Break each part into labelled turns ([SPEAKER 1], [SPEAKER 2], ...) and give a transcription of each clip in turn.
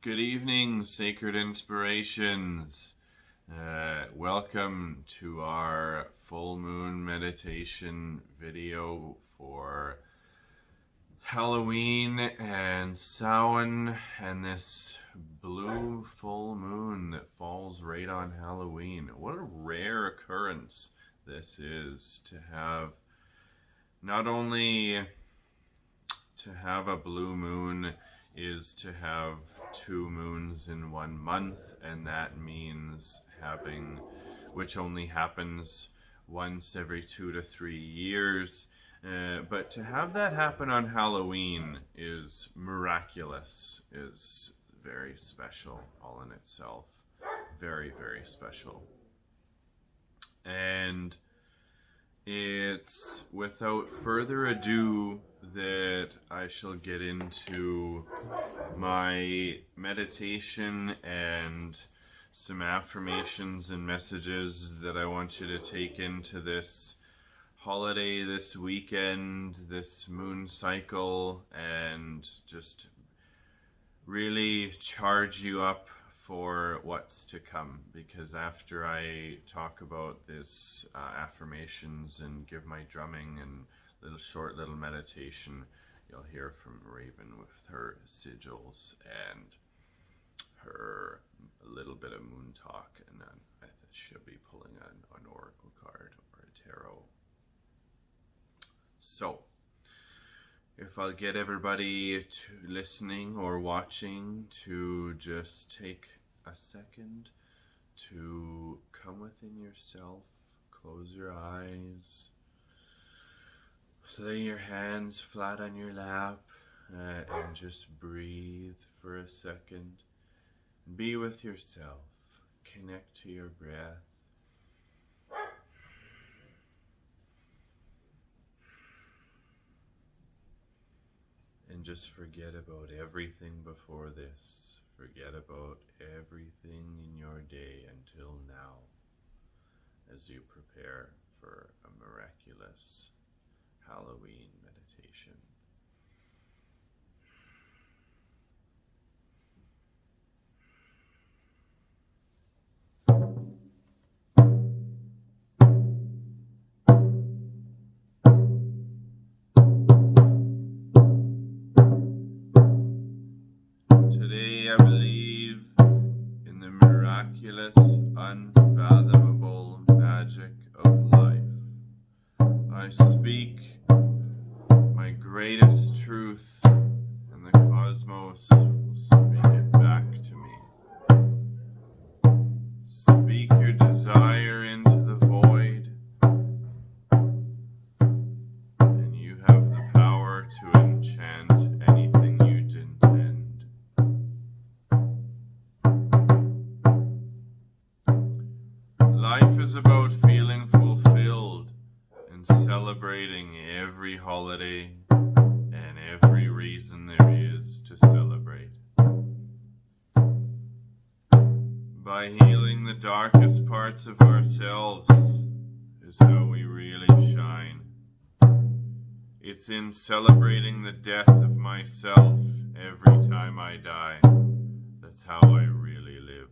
[SPEAKER 1] Good evening, Sacred Inspirations. Welcome to our full moon meditation video for Halloween and Samhain and this blue full moon that falls right on Halloween. What a rare occurrence this is to have, not only to have a blue moon is to have two moons in 1 month, and that means having, which only happens once every 2 to 3 years, but to have that happen on Halloween is miraculous, is very special all in itself. Very, very special. And it's without further ado that I shall get into my meditation and some affirmations and messages that I want you to take into this holiday, this weekend, this moon cycle, and just really charge you up for what's to come. Because after I talk about this affirmations and give my drumming and short little meditation, you'll hear from Raven with her sigils and her little bit of moon talk, and then she'll be pulling an oracle card or a tarot. So if I'll get everybody to listening or watching to just take a second to come within yourself, close your eyes, lay your hands flat on your lap, and just breathe for a second. Be with yourself. Connect to your breath. And just forget about everything before this. Forget about everything in your day until now, as you prepare for a miraculous Halloween meditation. Today I believe in the miraculous, unfathomable magic of life. I speak my greatest truth, and the cosmos will speak it back to me. Speak your desire into the void, and you have the power to enchant anything you'd intend. Life is about feeling fulfilled and celebrating every holiday and every reason there is to celebrate. By healing the darkest parts of ourselves is how we really shine. It's in celebrating the death of myself every time I die. That's how I really live.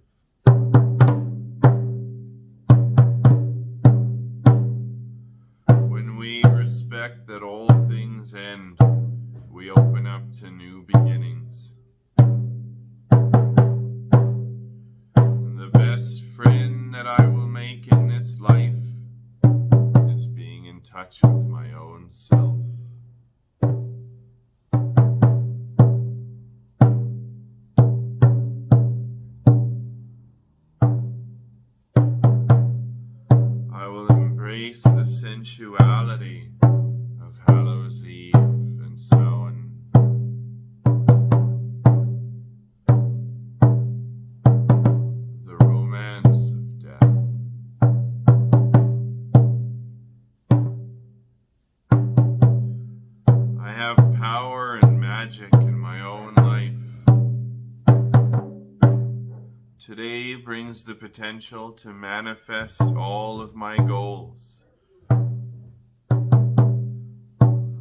[SPEAKER 1] When we respect that all things end, we open up to new beginnings. And the best friend that I will make in this life is being in touch with my own self. I will embrace the sensuality of Hallows Eve and Samhain. The romance of death. I have power and magic in my own life. Today brings the potential to manifest all of my goals.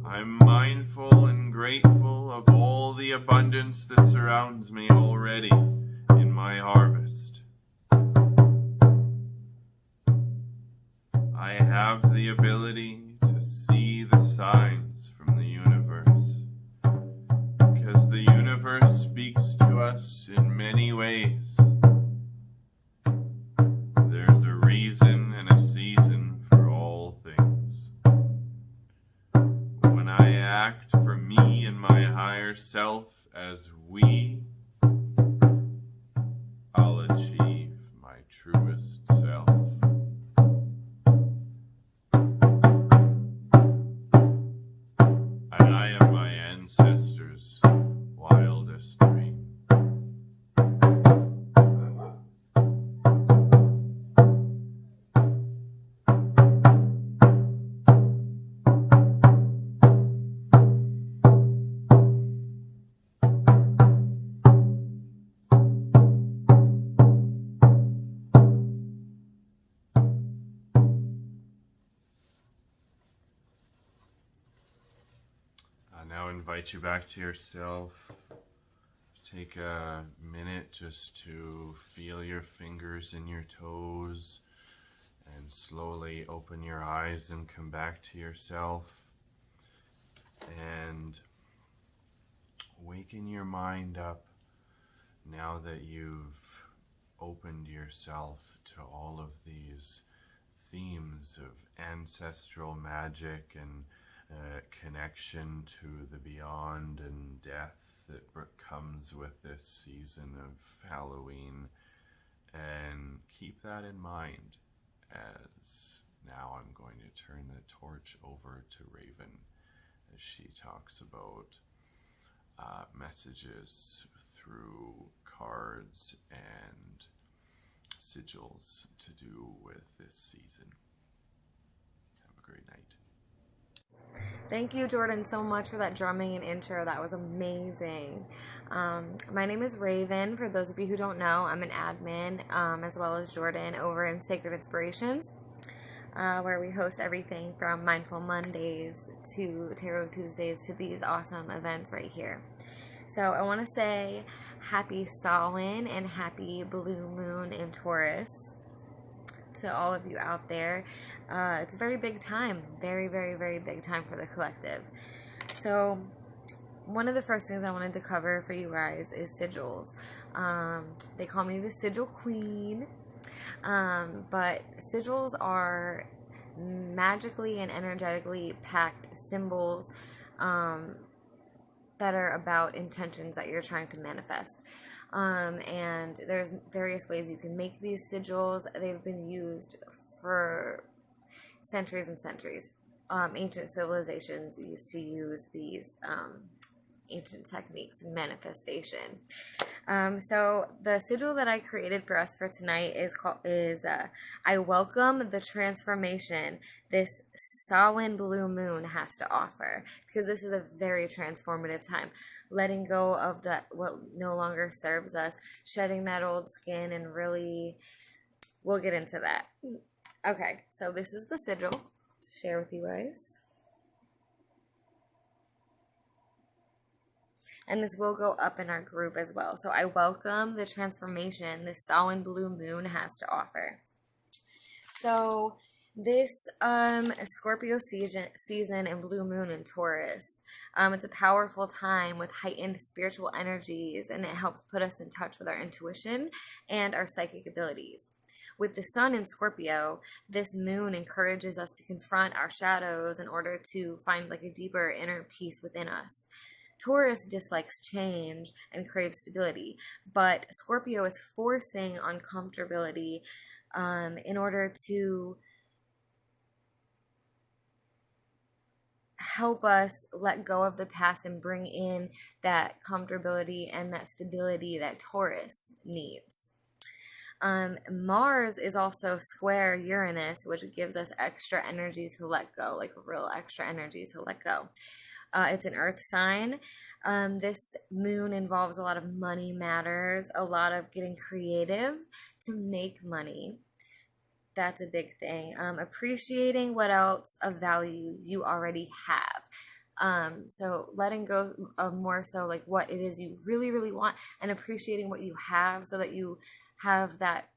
[SPEAKER 1] I'm mindful and grateful grateful of all the abundance that surrounds me already in my harvest. I have the ability to see the signs from the universe, because the universe speaks to us in many ways. There's a reason and a season for all things. When I act for me and my higher self as we, I'll achieve my truest self. And I am my ancestors' wildest dream. I now invite you back to yourself. Take a minute just to feel your fingers and your toes, and slowly open your eyes and come back to yourself. And waken your mind up now that you've opened yourself to all of these themes of ancestral magic and connection to the beyond and death that comes with this season of Halloween. And keep that in mind as now I'm going to turn the torch over to Raven as she talks about messages through cards and sigils to do with this season. Have a great night.
[SPEAKER 2] Thank you, Jordan, so much for that drumming and intro. That was amazing. My name is Raven. For those of you who don't know, I'm an admin, as well as Jordan, over in Sacred Inspirations, where we host everything from Mindful Mondays to Tarot Tuesdays to these awesome events right here. So I want to say happy Samhain and happy Blue Moon in Taurus to all of you out there. It's a very big time, very, very, very big time for the collective. So one of the first things I wanted to cover for you guys is sigils. They call me the sigil queen, but sigils are magically and energetically packed symbols that are about intentions that you're trying to manifest. And there's various ways you can make these sigils. They've been used for centuries and centuries. Ancient civilizations used to use these ancient techniques in manifestation. So the sigil that I created for us for tonight is I welcome the transformation this Samhain blue moon has to offer, because this is a very transformative time. Letting go of what no longer serves us, shedding that old skin, and really, we'll get into that. Okay, so this is the sigil to share with you guys. And this will go up in our group as well. So I welcome the transformation this Samhain blue moon has to offer. So this Scorpio season and blue moon in Taurus, it's a powerful time with heightened spiritual energies, and it helps put us in touch with our intuition and our psychic abilities. With the sun in Scorpio, this moon encourages us to confront our shadows in order to find like a deeper inner peace within us. Taurus dislikes change and craves stability, but Scorpio is forcing on comfortability in order to help us let go of the past and bring in that comfortability and that stability that Taurus needs. Mars is also square Uranus, which gives us extra energy to let go, like real extra energy to let go. It's an earth sign. This moon involves a lot of money matters, a lot of getting creative to make money. That's a big thing. Appreciating what else of value you already have. So letting go of more so like what it is you really, really want, and appreciating what you have so that you have that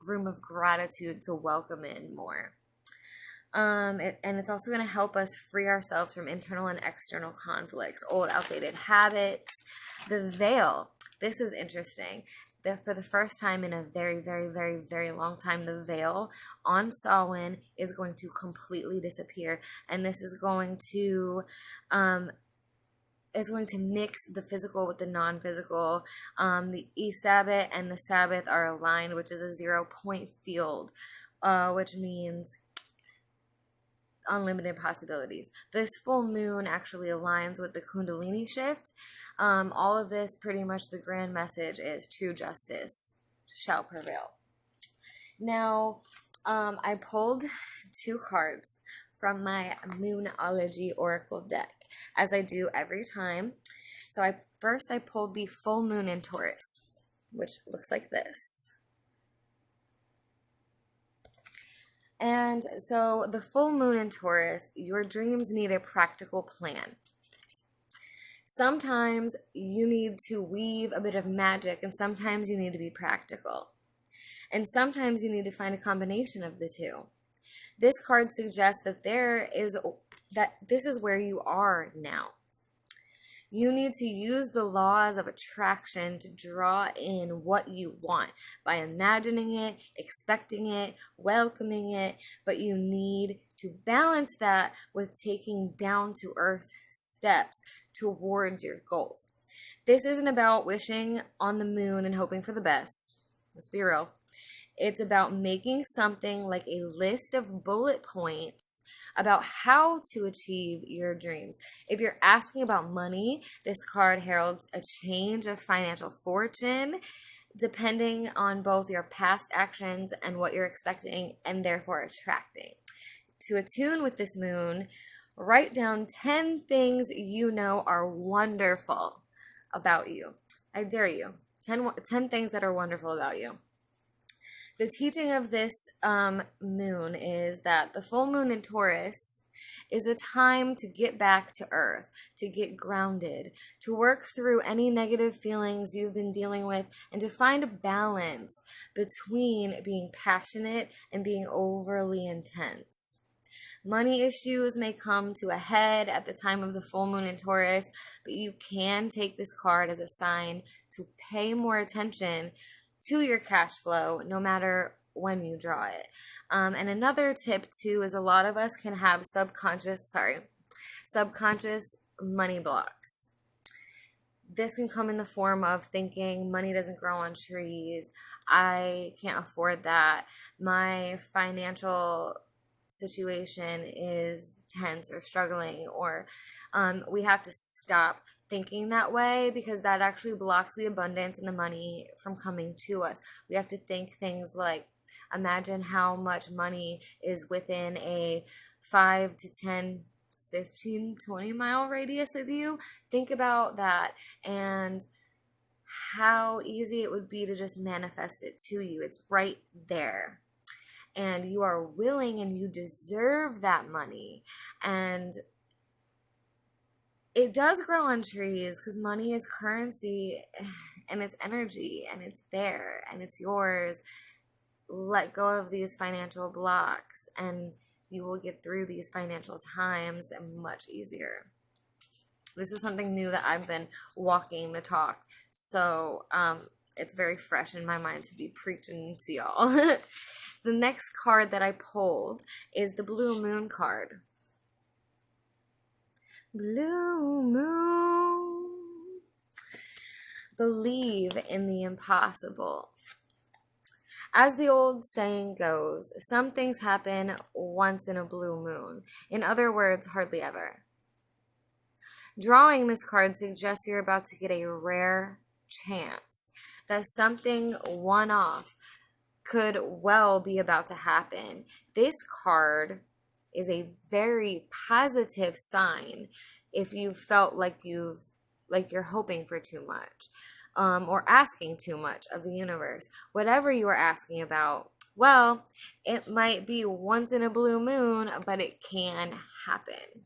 [SPEAKER 2] room of gratitude to welcome in more. And it's also going to help us free ourselves from internal and external conflicts, old outdated habits. The veil. This is interesting. For the first time in a very, very, very, very long time, the veil on Samhain is going to completely disappear. And this is going to it's going to mix the physical with the non-physical. The E-Sabbath and the Sabbath are aligned, which is a 0-point field, which means unlimited possibilities. This full moon actually aligns with the Kundalini shift. All of this, pretty much the grand message is true justice shall prevail. Now, I pulled 2 cards from my Moonology Oracle deck, as I do every time. So I pulled the full moon in Taurus, which looks like this. And so the full moon in Taurus, your dreams need a practical plan. Sometimes you need to weave a bit of magic, and sometimes you need to be practical. And sometimes you need to find a combination of the two. This card suggests that this is where you are now. You need to use the laws of attraction to draw in what you want by imagining it, expecting it, welcoming it, but you need to balance that with taking down-to-earth steps towards your goals. This isn't about wishing on the moon and hoping for the best. Let's be real. It's about making something like a list of bullet points about how to achieve your dreams. If you're asking about money, this card heralds a change of financial fortune, depending on both your past actions and what you're expecting and therefore attracting. To attune with this moon, write down 10 things you know are wonderful about you. I dare you. 10 things that are wonderful about you. The teaching of this moon is that the full moon in Taurus is a time to get back to earth, to get grounded, to work through any negative feelings you've been dealing with, and to find a balance between being passionate and being overly intense. Money issues may come to a head at the time of the full moon in Taurus, but you can take this card as a sign to pay more attention to your cash flow, no matter when you draw it. And another tip too is a lot of us can have subconscious money blocks. This can come in the form of thinking money doesn't grow on trees. I can't afford that. My financial situation is tense or struggling, or we have to stop thinking that way, because that actually blocks the abundance and the money from coming to us. We have to think things like, imagine how much money is within a 5 to 10, 15, 20 mile radius of you. Think about that and how easy it would be to just manifest it to you. It's right there. And you are willing and you deserve that money. And it does grow on trees because money is currency and it's energy and it's there and it's yours. Let go of these financial blocks and you will get through these financial times much easier. This is something new that I've been walking the talk. So it's very fresh in my mind to be preaching to y'all. The next card that I pulled is the Blue Moon card. Blue moon. Believe in the impossible. As the old saying goes, some things happen once in a blue moon. In other words, hardly ever. Drawing this card suggests you're about to get a rare chance, that something one-off could well be about to happen. This card is a very positive sign if you felt like you're hoping for too much, or asking too much of the universe. Whatever you are asking about, well, it might be once in a blue moon, but it can happen.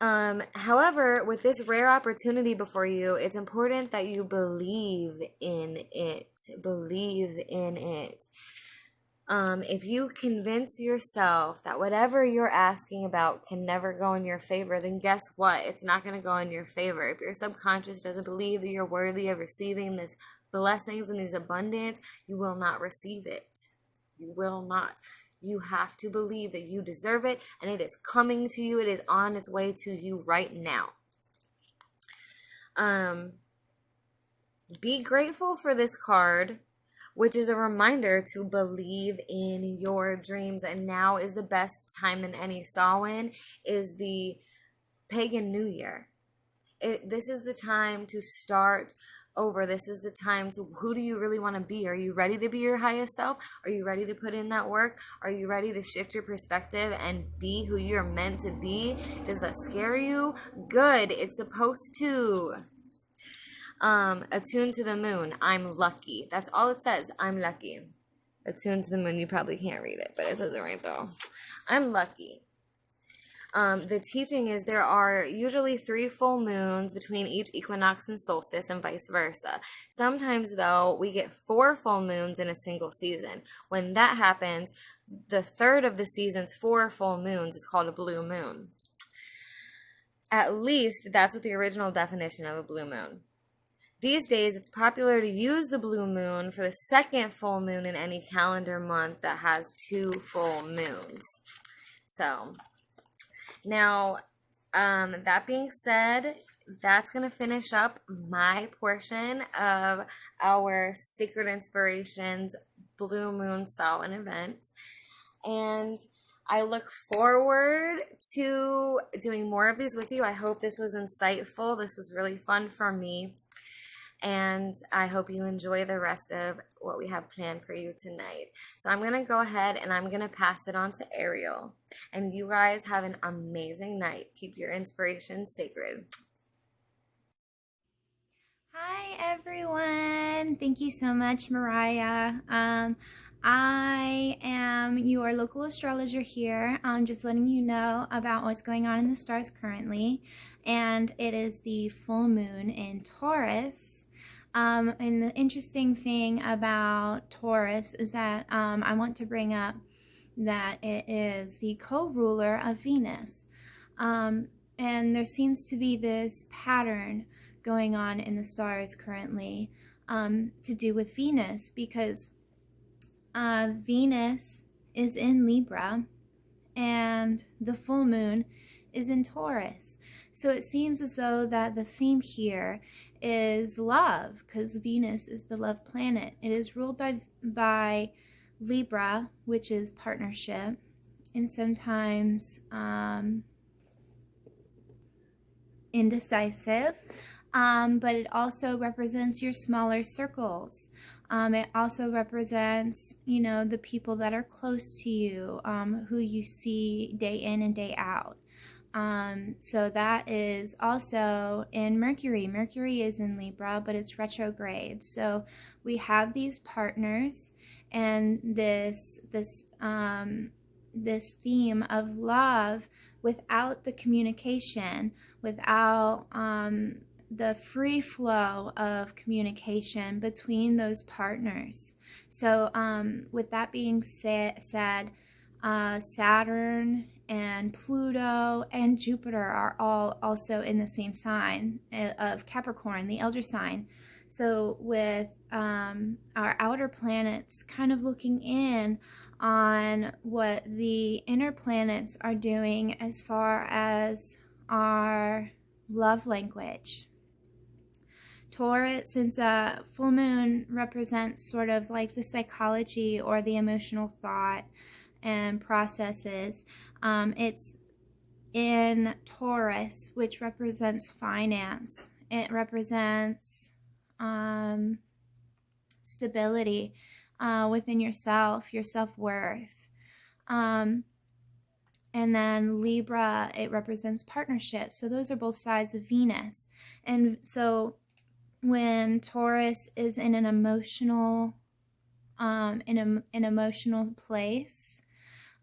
[SPEAKER 2] However, with this rare opportunity before you, it's important that you believe in it. Believe in it. If you convince yourself that whatever you're asking about can never go in your favor, then guess what? It's not going to go in your favor. If your subconscious doesn't believe that you're worthy of receiving this blessings and these abundance, you will not receive it. You will not. You have to believe that you deserve it, and it is coming to you. It is on its way to you right now. Be grateful for this card, which is a reminder to believe in your dreams. And now is the best time than any. Samhain is the pagan new year. This is the time to start over. This is the time to, who do you really want to be? Are you ready to be your highest self? Are you ready to put in that work? Are you ready to shift your perspective and be who you're meant to be? Does that scare you? Good. It's supposed to. Attuned to the moon. I'm lucky. That's all it says. I'm lucky. Attuned to the moon. You probably can't read it, but it says it right though. I'm lucky. The teaching is there are usually 3 full moons between each equinox and solstice and vice versa. Sometimes, though, we get 4 full moons in a single season. When that happens, the third of the season's 4 full moons is called a blue moon. At least, that's what the original definition of a blue moon. These days, it's popular to use the blue moon for the second full moon in any calendar month that has 2 full moons. So, now, that being said, that's going to finish up my portion of our Secret Inspirations Blue Moon Samhain event. And I look forward to doing more of these with you. I hope this was insightful. This was really fun for me. And I hope you enjoy the rest of what we have planned for you tonight. So I'm going to go ahead and I'm going to pass it on to Ariel. And you guys have an amazing night. Keep your inspirations sacred.
[SPEAKER 3] Hi, everyone. Thank you so much, Mariah. I am your local astrologer here. I'm just letting you know about what's going on in the stars currently. And it is the full moon in Taurus. And the interesting thing about Taurus is that I want to bring up that it is the co-ruler of Venus. And there seems to be this pattern going on in the stars currently to do with Venus, because Venus is in Libra and the full moon is in Taurus. So it seems as though that the theme here is love, because Venus is the love planet. It is ruled by Libra, which is partnership, and sometimes indecisive, but it also represents your smaller circles. It also represents, the people that are close to you, who you see day in and day out. So that is also in Mercury. Mercury is in Libra, but it's retrograde. So we have these partners and this theme of love without the communication, without the free flow of communication between those partners. So with that being said, Saturn and Pluto and Jupiter are all also in the same sign of Capricorn, the elder sign. So with our outer planets kind of looking in on what the inner planets are doing as far as our love language. Taurus, since a full moon represents sort of like the psychology or the emotional thought and processes, it's in Taurus, which represents finance. It represents stability within yourself, your self-worth. And then Libra, it represents partnership. So those are both sides of Venus. And so when Taurus is in an emotional emotional place,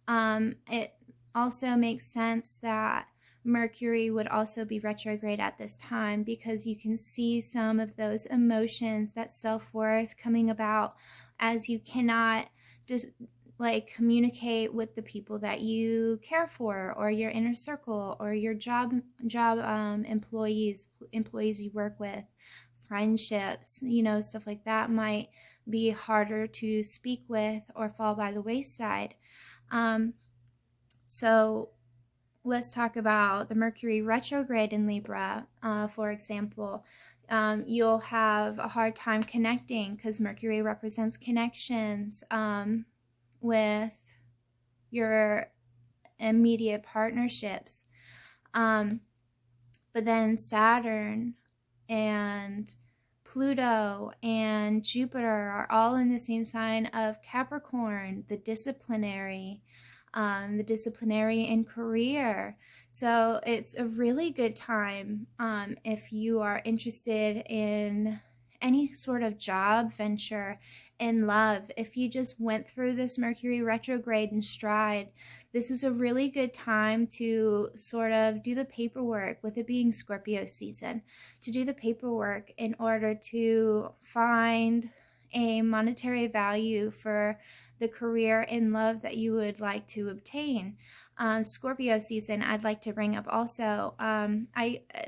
[SPEAKER 3] it also makes sense that Mercury would also be retrograde at this time, because you can see some of those emotions, that self-worth coming about as you cannot just like communicate with the people that you care for, or your inner circle, or your job employees you work with, friendships, you know, stuff like that might be harder to speak with or fall by the wayside. So let's talk about the Mercury retrograde in Libra. For example, you'll have a hard time connecting, because Mercury represents connections with your immediate partnerships. But then Saturn and Pluto and Jupiter are all in the same sign of Capricorn, the disciplinary in career. So it's a really good time if you are interested in any sort of job venture, in love. If you just went through this Mercury retrograde in stride, this is a really good time to sort of do the paperwork, with it being Scorpio season, to do the paperwork in order to find a monetary value for the career in love that you would like to obtain. Scorpio season, I'd like to bring up also,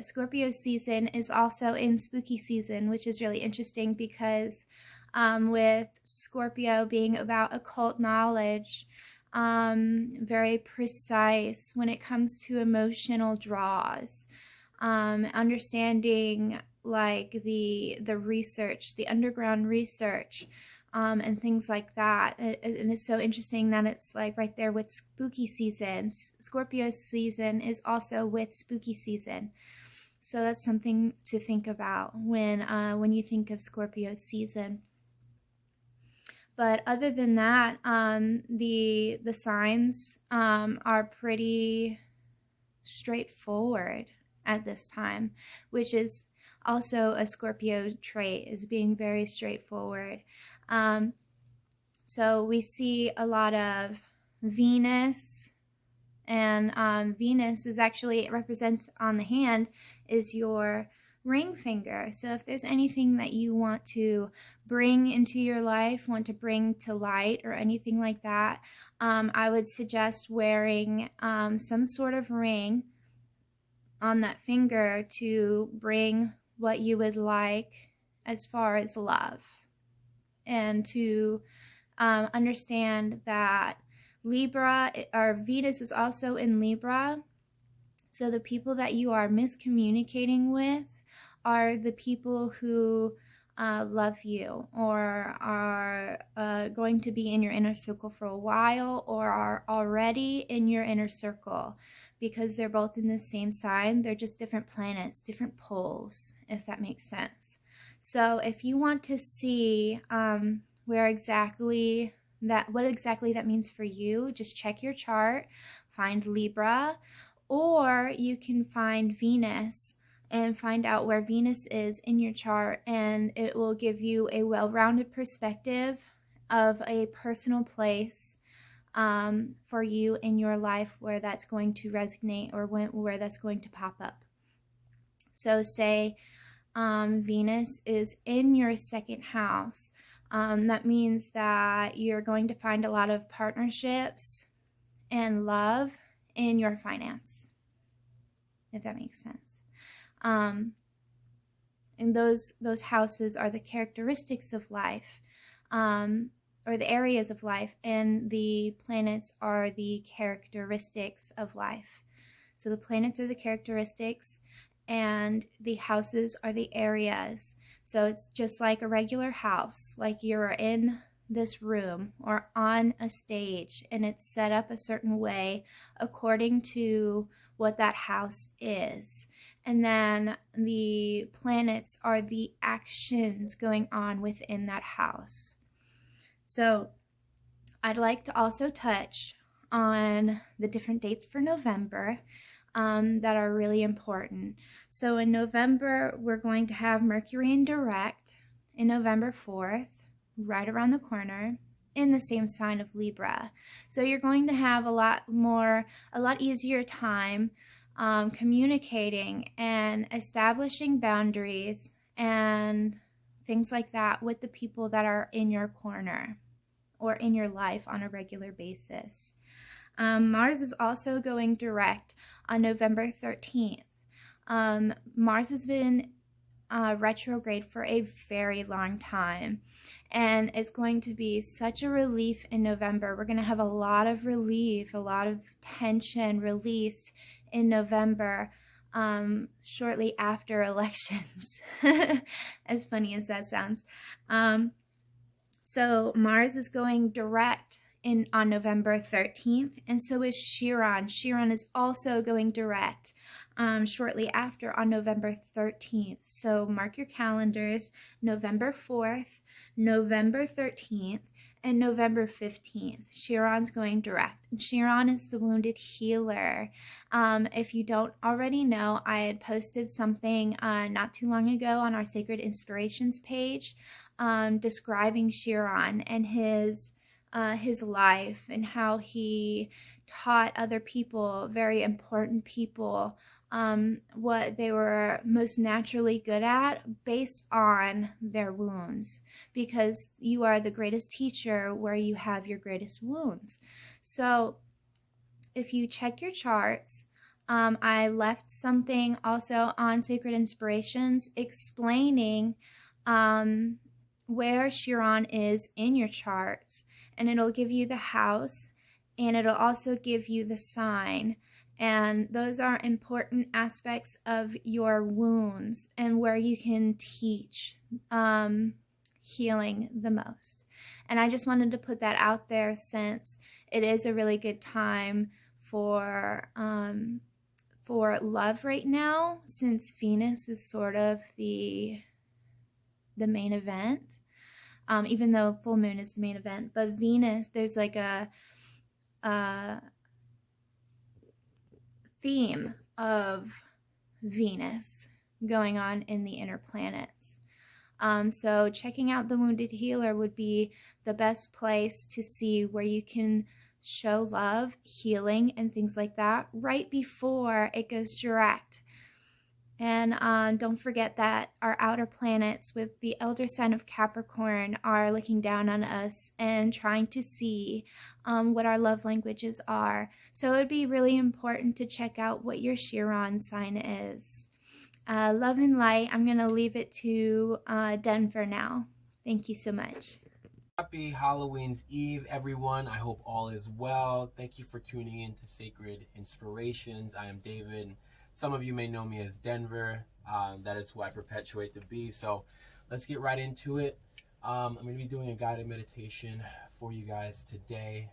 [SPEAKER 3] Scorpio season is also in spooky season, which is really interesting, because with Scorpio being about occult knowledge, very precise when it comes to emotional draws, understanding like the research, the underground research, and things like that. And it's so interesting that it's like right there with spooky season. Scorpio season is also with spooky season. So that's something to think about when you think of Scorpio season. But other than that, the signs are pretty straightforward at this time, which is also a Scorpio trait, is being very straightforward. So we see a lot of Venus, and Venus is actually, it represents on the hand, is your ring finger. So if there's anything that you want to bring into your life, want to bring to light, or anything like that, I would suggest wearing some sort of ring on that finger to bring what you would like as far as love, and to understand that Libra, or Venus, is also in Libra. So the people that you are miscommunicating with are the people who love you, or are going to be in your inner circle for a while, or are already in your inner circle, because they're both in the same sign. They're just different planets, different poles, if that makes sense. So if you want to see what exactly that means for you, just check your chart, find Libra, or you can find Venus and find out where Venus is in your chart, and it will give you a well-rounded perspective of a personal place for you in your life where that's going to resonate, or where that's going to pop up. So say Venus is in your second house. That means that you're going to find a lot of partnerships and love in your finance, if that makes sense. And those houses are the characteristics of life, or the areas of life, and the planets are the characteristics of life. So the planets are the characteristics, and the houses are the areas. So it's just like a regular house, like you're in this room or on a stage, and it's set up a certain way according to what that house is. And then the planets are the actions going on within that house. So I'd like to also touch on the different dates for November that are really important. So in November, we're going to have Mercury in direct in November 4th, right around the corner, in the same sign of Libra. So you're going to have a lot easier time communicating and establishing boundaries and things like that with the people that are in your corner or in your life on a regular basis. Mars is also going direct on November 13th. Mars has been retrograde for a very long time, and it's going to be such a relief in November. We're going to have a lot of relief, a lot of tension released in November, shortly after elections. As funny as that sounds. So Mars is going direct on November 13th, and so is Chiron. Chiron is also going direct shortly after on November 13th. So mark your calendars, November 4th, November 13th, and November 15th. Chiron's going direct. And Chiron is the wounded healer. If you don't already know, I had posted something not too long ago on our Sacred Inspirations page describing Chiron and his life and how he taught other people, very important people, what they were most naturally good at based on their wounds, because you are the greatest teacher where you have your greatest wounds. So if you check your charts, I left something also on Sacred Inspirations explaining where Chiron is in your charts, and it'll give you the house, and it'll also give you the sign. And those are important aspects of your wounds and where you can teach healing the most. And I just wanted to put that out there, since it is a really good time for love right now, since Venus is sort of the main event. Even though full moon is the main event, but Venus, there's like a theme of Venus going on in the inner planets. So checking out the Wounded Healer would be the best place to see where you can show love, healing, and things like that right before it goes direct. And don't forget that our outer planets with the elder sign of Capricorn are looking down on us and trying to see what our love languages are. So it would be really important to check out what your Chiron sign is. Love and light. I'm going to leave it to Denver now. Thank you so much.
[SPEAKER 4] Happy Halloween's Eve, everyone. I hope all is well. Thank you for tuning in to Sacred Inspirations. I am David. Some of you may know me as Denver. That is who I perpetuate to be. So let's get right into it. I'm going to be doing a guided meditation for you guys today.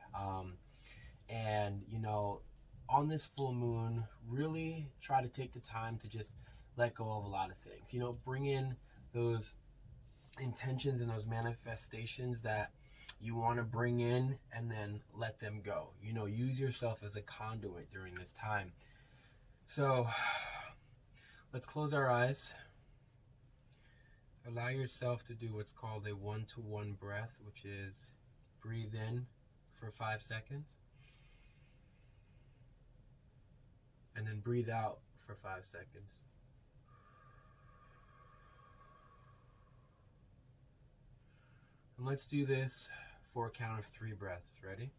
[SPEAKER 4] And, you know, on this full moon, really try to take the time to just let go of a lot of things. You know, bring in those intentions and those manifestations that you want to bring in, and then let them go. You know, use yourself as a conduit during this time. So let's close our eyes. Allow yourself to do what's called a 1-to-1 breath, which is breathe in for 5 seconds and then breathe out for 5 seconds. And let's do this for a count of 3 breaths. Ready?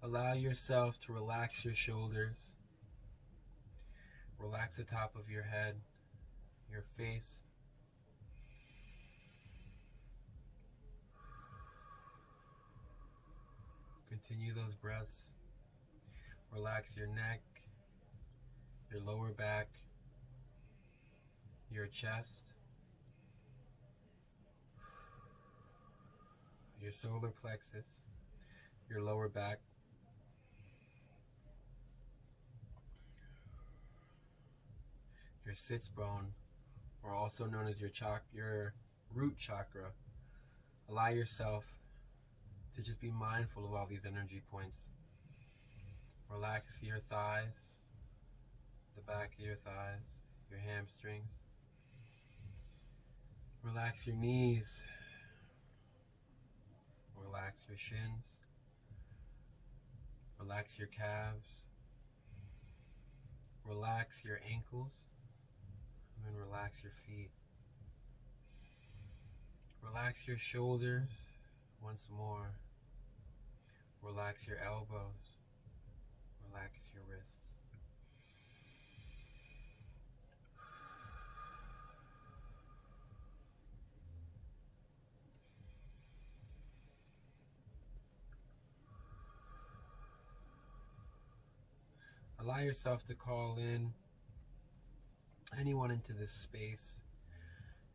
[SPEAKER 4] Allow yourself to relax your shoulders. Relax the top of your head, your face. Continue those breaths. Relax your neck, your lower back, your chest, your solar plexus, your lower back, your sits bone, or also known as your root chakra. Allow yourself to just be mindful of all these energy points. Relax your thighs, the back of your thighs, your hamstrings. Relax your knees. Relax your shins. Relax your calves. Relax your ankles. And then relax your feet. Relax your shoulders once more. Relax your elbows. Relax your wrists. Allow yourself to call in anyone into this space,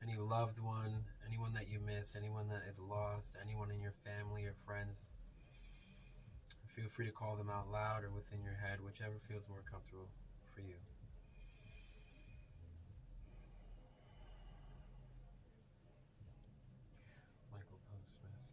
[SPEAKER 4] any loved one, anyone that you miss, anyone that is lost, anyone in your family or friends. Feel free to call them out loud or within your head, whichever feels more comfortable for you. Michael Postsmith.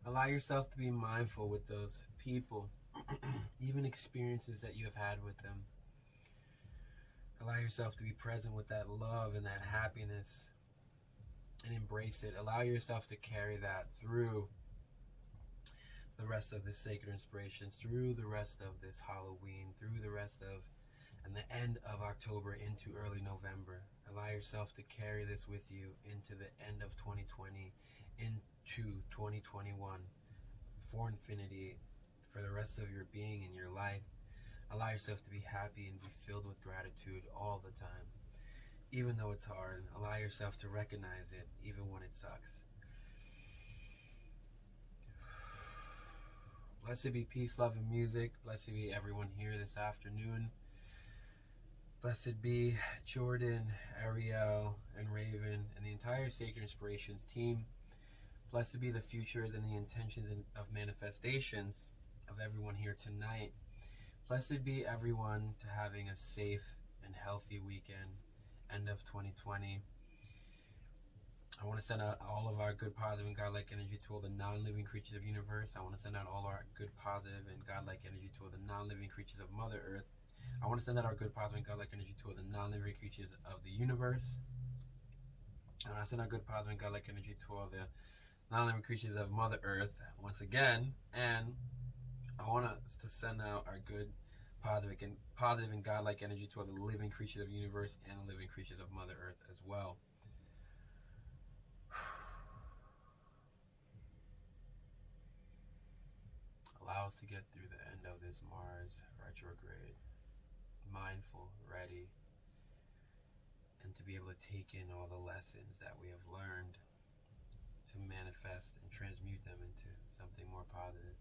[SPEAKER 4] Allow yourself to be mindful with those people, even experiences that you have had with them. Allow yourself to be present with that love and that happiness and embrace it. Allow yourself to carry that through the rest of this Sacred Inspirations, through the rest of this Halloween, through the rest of and the end of October into early November. Allow yourself to carry this with you into the end of 2020, into 2021, for infinity, for the rest of your being in your life. Allow yourself to be happy and be filled with gratitude all the time. Even though it's hard, allow yourself to recognize it, even when it sucks. Blessed be peace, love, and music. Blessed be everyone here this afternoon. Blessed be Jordan, Ariel, and Raven, and the entire Sacred Inspirations team. Blessed be the futures and the intentions of manifestations of everyone here tonight. Blessed be everyone to having a safe and healthy weekend, end of 2020. I want to send out all of our good, positive, and godlike energy to all the non-living creatures of the universe. I want to send out all our good, positive, and godlike energy to all the non-living creatures of Mother Earth. I want to send out our good, positive, and godlike energy to all the non-living creatures of the universe. I want to send out good, positive, and godlike energy to all the non-living creatures of Mother Earth once again. And I want us to send out our good, positive, and godlike energy to all the living creatures of the universe and the living creatures of Mother Earth as well. Allow us to get through the end of this Mars retrograde, mindful, ready, and to be able to take in all the lessons that we have learned to manifest and transmute them into something more positive.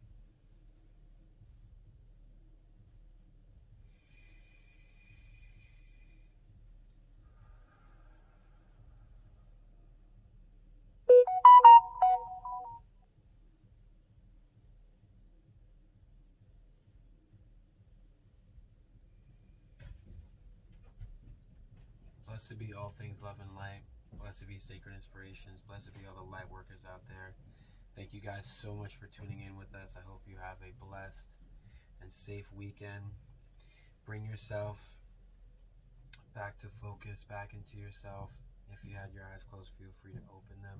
[SPEAKER 4] Blessed be all things love and light. Blessed be Sacred Inspirations. Blessed be all the light workers out there. Thank you guys so much for tuning in with us. I hope you have a blessed and safe weekend. Bring yourself back to focus, back into yourself. If you had your eyes closed, feel free to open them.